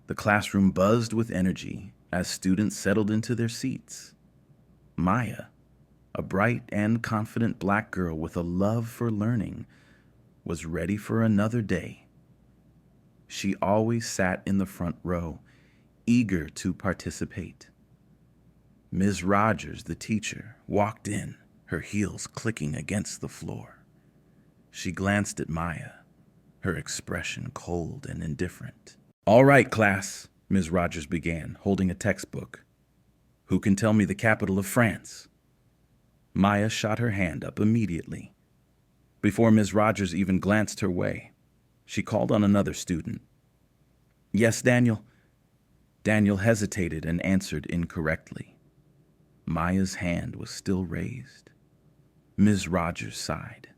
The classroom buzzed with energy as students settled into their seats. Maya, a bright and confident black girl with a love for learning, was ready for another day. She always sat in the front row, eager to participate. Ms. Rogers, the teacher, walked in, her heels clicking against the floor. She glanced at Maya, her expression cold and indifferent. "All right, class," Ms. Rogers began, holding a textbook. "Who can tell me the capital of France?" Maya shot her hand up immediately. Before Ms. Rogers even glanced her way, she called on another student. "Yes, Daniel." Daniel hesitated and answered incorrectly. Maya's hand was still raised. Ms. Rogers sighed.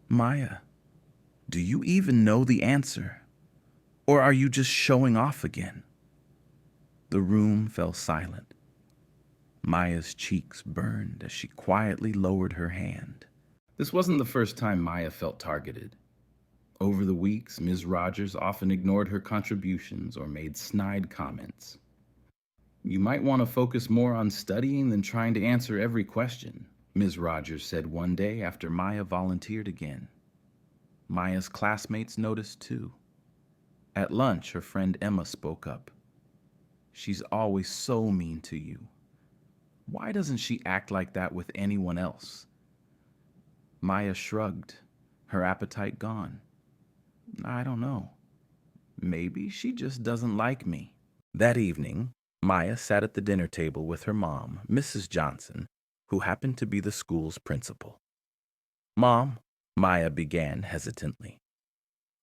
"Maya, do you even know the answer? Or are you just showing off again?" The room fell silent. Maya's cheeks burned as she quietly lowered her hand. This wasn't the first time Maya felt targeted. Over the weeks, Ms. Rogers often ignored her contributions or made snide comments. "You might want to focus more on studying than trying to answer every question," Ms. Rogers said one day after Maya volunteered again. Maya's classmates noticed too. At lunch, her friend Emma spoke up. "She's always so mean to you. Why doesn't she act like that with anyone else?" Maya shrugged, her appetite gone. "I don't know. Maybe she just doesn't like me." That evening, Maya sat at the dinner table with her mom, Mrs. Johnson, who happened to be the school's principal. "Mom," Maya began hesitantly,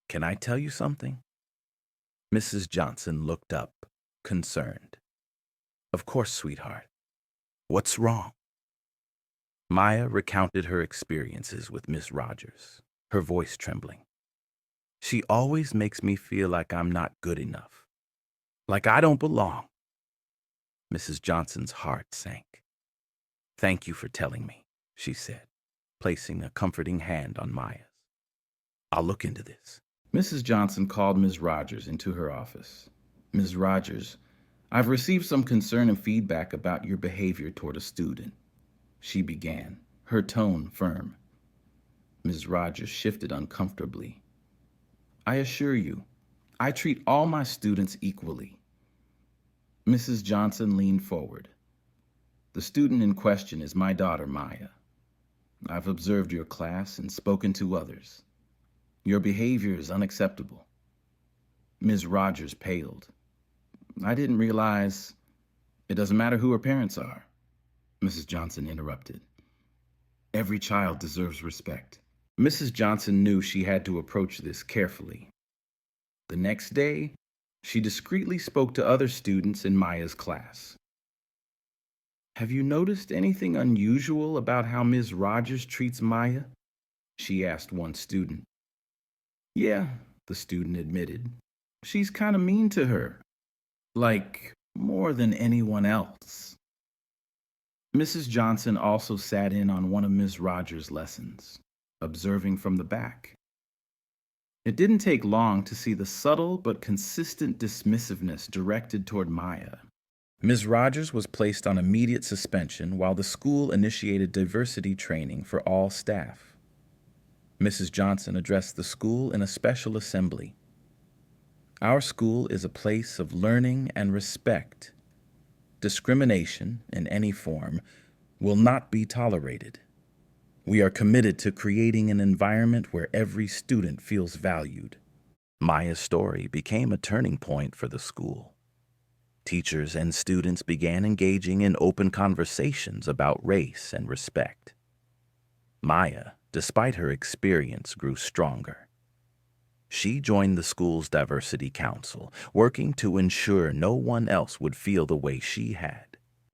"can I tell you something?" Mrs. Johnson looked up, concerned. "Of course, sweetheart. What's wrong?" Maya recounted her experiences with Miss Rogers, her voice trembling. "She always makes me feel like I'm not good enough, like I don't belong." Mrs. Johnson's heart sank. "Thank you for telling me," she said, placing a comforting hand on Maya's. "I'll look into this." Mrs. Johnson called Ms. Rogers into her office. "Ms. Rogers, I've received some concern and feedback about your behavior toward a student," she began, her tone firm. Ms. Rogers shifted uncomfortably. "I assure you, I treat all my students equally." Mrs. Johnson leaned forward. "The student in question is my daughter, Maya. I've observed your class and spoken to others. Your behavior is unacceptable." Ms. Rogers paled. "I didn't realize—" "It doesn't matter who her parents are," Mrs. Johnson interrupted. "Every child deserves respect." Mrs. Johnson knew she had to approach this carefully. The next day, she discreetly spoke to other students in Maya's class. "Have you noticed anything unusual about how Ms. Rogers treats Maya?" she asked one student. "Yeah," the student admitted. "She's kind of mean to her. Like, more than anyone else." Mrs. Johnson also sat in on one of Ms. Rogers' lessons, observing from the back. It didn't take long to see the subtle but consistent dismissiveness directed toward Maya. Ms. Rogers was placed on immediate suspension while the school initiated diversity training for all staff. Mrs. Johnson addressed the school in a special assembly. "Our school is a place of learning and respect. Discrimination, in any form, will not be tolerated. We are committed to creating an environment where every student feels valued." Maya's story became a turning point for the school. Teachers and students began engaging in open conversations about race and respect. Maya, despite her experience, grew stronger. She joined the school's diversity council, working to ensure no one else would feel the way she had.